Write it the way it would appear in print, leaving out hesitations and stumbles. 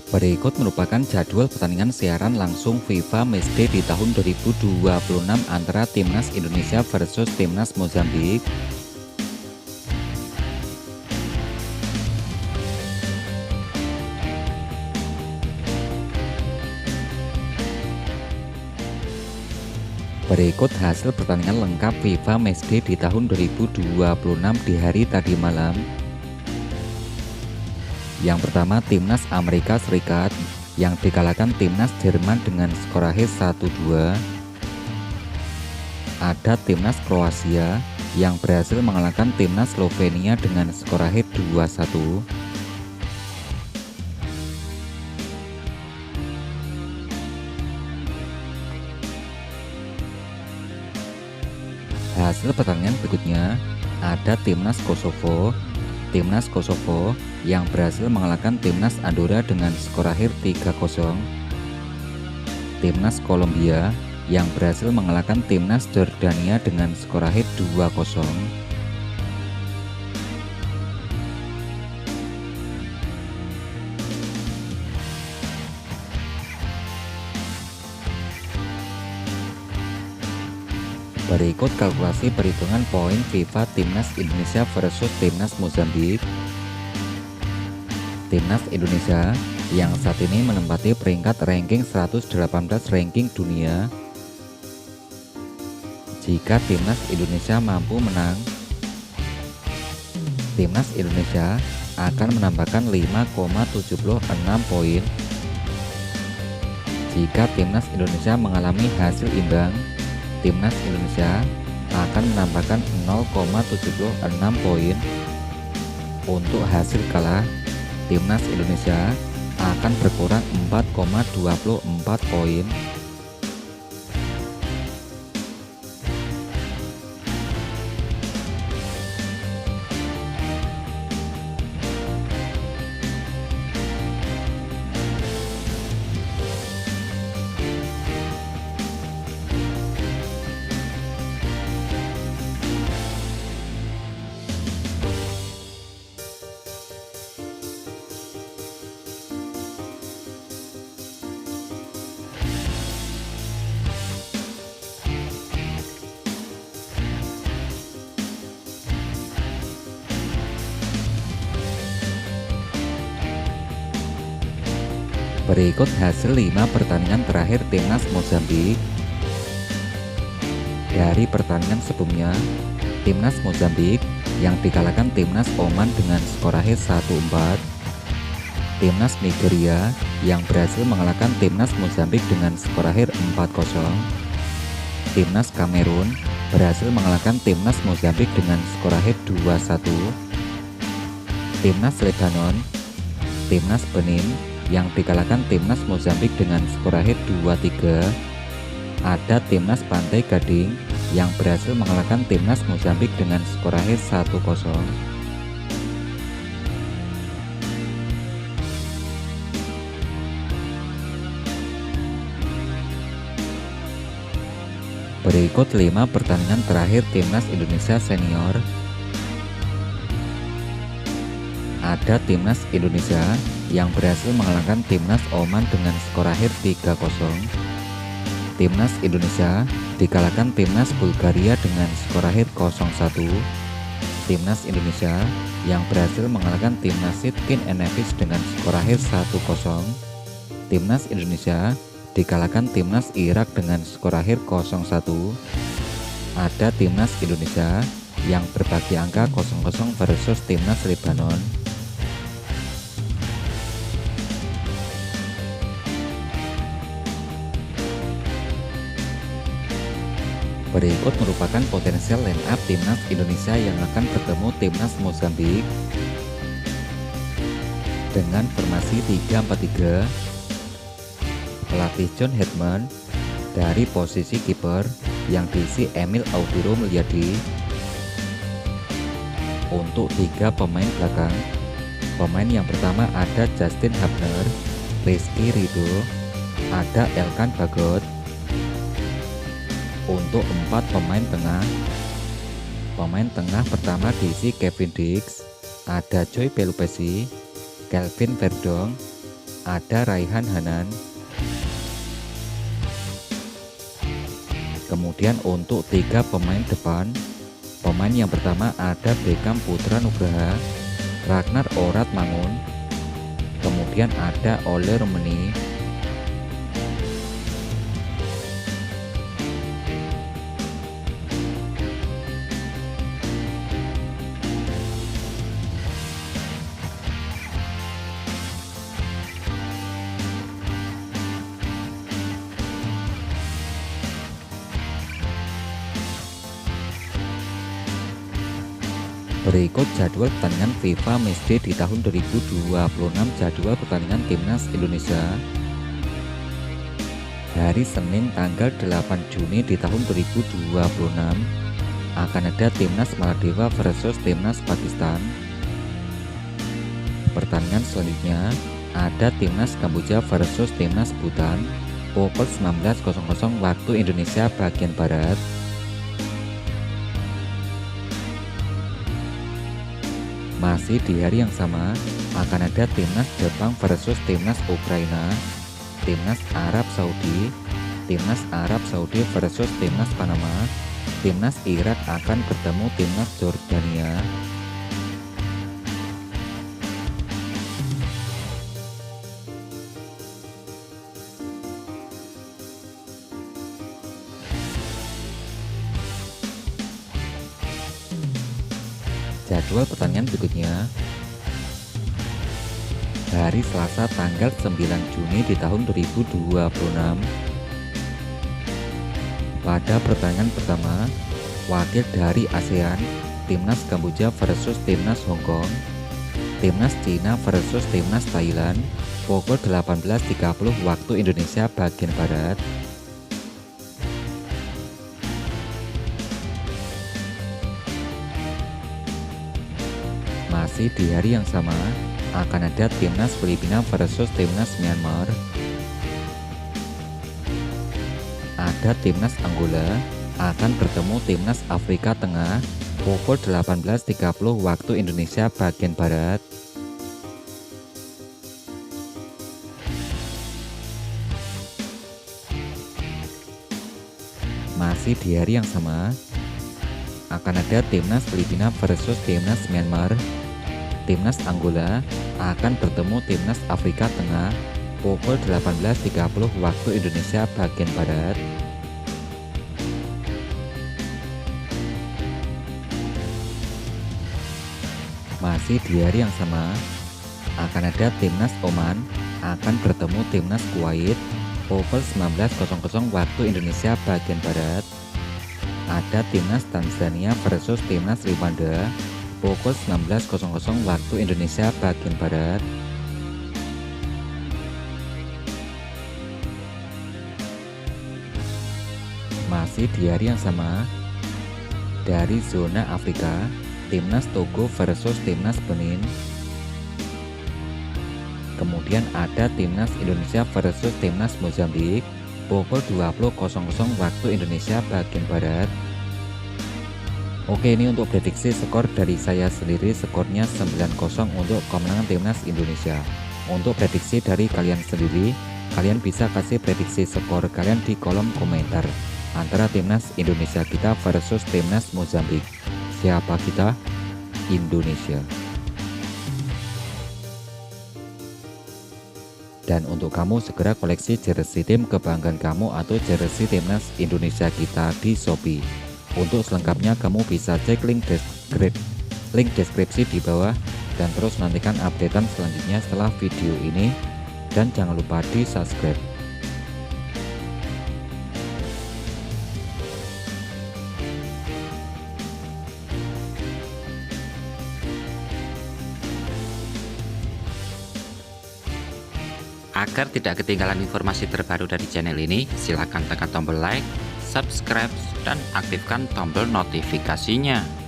Berikut merupakan jadwal pertandingan siaran langsung FIFA Matchday di tahun 2026 antara Timnas Indonesia versus Timnas Mozambik. Berikut hasil pertandingan lengkap FIFA Matchday di tahun 2026 di hari tadi malam. Yang pertama, Timnas Amerika Serikat yang dikalahkan Timnas Jerman dengan skor akhir 1-2. Ada Timnas Kroasia yang berhasil mengalahkan Timnas Slovenia dengan skor akhir 2-1. Hasil pertandingan berikutnya ada Timnas Kosovo yang berhasil mengalahkan Timnas Andorra dengan skor akhir 3-0. Timnas Kolombia yang berhasil mengalahkan Timnas Jordania dengan skor akhir 2-0. Berikut kalkulasi perhitungan poin FIFA Timnas Indonesia versus Timnas Mozambik. Timnas Indonesia yang saat ini menempati peringkat ranking 118 ranking dunia. Jika Timnas Indonesia mampu menang, Timnas Indonesia akan menambahkan 5,76 poin. Jika Timnas Indonesia mengalami hasil imbang, Timnas Indonesia akan menambahkan 0,76 poin. Untuk hasil kalah, Timnas Indonesia akan berkurang 4,24 poin. Berikut hasil 5 pertandingan terakhir Timnas Mozambik. Dari pertandingan sebelumnya, Timnas Mozambik yang dikalahkan Timnas Oman dengan skor akhir 1-4. Timnas Nigeria yang berhasil mengalahkan Timnas Mozambik dengan skor akhir 4-0. Timnas Kamerun berhasil mengalahkan Timnas Mozambik dengan skor akhir 2-1. Timnas Lebanon, Timnas Benin yang dikalahkan Timnas Mozambik dengan skor akhir 2-3. Ada Timnas Pantai Gading yang berhasil mengalahkan Timnas Mozambik dengan skor akhir 1-0. Berikut 5 pertandingan terakhir Timnas Indonesia Senior. Ada Timnas Indonesia yang berhasil mengalahkan Timnas Oman dengan skor akhir 3-0. Timnas Indonesia dikalahkan Timnas Bulgaria dengan skor akhir 0-1. Timnas Indonesia yang berhasil mengalahkan Timnas Sitkin Nevis dengan skor akhir 1-0. Timnas Indonesia dikalahkan Timnas Irak dengan skor akhir 0-1. Ada Timnas Indonesia yang berbagi angka 0-0 versus Timnas Lebanon. Berikut merupakan potensial line up Timnas Indonesia yang akan bertemu Timnas Mozambik. Dengan formasi 3-4-3, pelatih John Hedman dari posisi kiper yang diisi Emil Audiro Mulyadi. Untuk 3 pemain belakang, pemain yang pertama ada Justin Hubner, Rizky Ridho, ada Elkan Bagot. Untuk 4 pemain tengah pertama diisi Kevin Dix, ada Joy Pelupesi, Kelvin Verdong, ada Raihan Hanan. Kemudian untuk 3 pemain depan, pemain yang pertama ada Beckham Putra Nugraha, Ragnar Orat Mangun, kemudian ada Ole Rummenigge, Berikut jadwal pertandingan FIFA Matchday di tahun 2026. Jadwal pertandingan Timnas Indonesia hari Senin tanggal 8 Juni di tahun 2026 akan ada Timnas Maldiva versus Timnas Pakistan. Pertandingan selanjutnya ada Timnas Kamboja versus Timnas Bhutan pukul 19.00 waktu Indonesia bagian Barat. Masih di hari yang sama akan ada Timnas Jepang versus Timnas Ukraina, Timnas Arab Saudi, Timnas Arab Saudi versus Timnas Panama, Timnas Irak akan bertemu Timnas Jordania. Jadwal pertandingan berikutnya hari Selasa tanggal 9 Juni di tahun 2026. Pada pertandingan pertama, wakil dari ASEAN, Timnas Kamboja versus Timnas Hong Kong, Timnas Cina versus Timnas Thailand pukul 18.30 waktu Indonesia bagian Barat. Masih di hari yang sama akan ada Timnas Filipina versus Timnas Myanmar, ada Timnas Angola akan bertemu Timnas Afrika Tengah pukul 18.30 waktu Indonesia bagian Barat. Masih di hari yang sama akan ada Timnas Filipina versus Timnas Myanmar, Timnas Angola akan bertemu Timnas Afrika Tengah pukul 18.30 waktu Indonesia bagian Barat. Masih di hari yang sama akan ada Timnas Oman akan bertemu Timnas Kuwait pukul 19.00 waktu Indonesia bagian Barat. Ada Timnas Tanzania versus Timnas Rwanda pukul 19.00 waktu Indonesia bagian Barat. Masih di hari yang sama dari zona Afrika, Timnas Togo versus Timnas Benin. Kemudian ada Timnas Indonesia versus Timnas Mozambik pukul 20.00 waktu Indonesia bagian Barat. Oke, ini untuk prediksi skor dari saya sendiri, skornya 9-0 untuk kemenangan Timnas Indonesia. Untuk prediksi dari kalian sendiri, kalian bisa kasih prediksi skor kalian di kolom komentar antara Timnas Indonesia kita versus Timnas Mozambik. Siapa kita? Indonesia. Dan untuk kamu segera koleksi jersey tim kebanggaan kamu atau jersey Timnas Indonesia kita di Shopee. Untuk selengkapnya kamu bisa cek link deskripsi di bawah dan terus nantikan updatean selanjutnya setelah video ini, dan jangan lupa di subscribe. Agar tidak ketinggalan informasi terbaru dari channel ini, silakan tekan tombol like, subscribe, dan aktifkan tombol notifikasinya.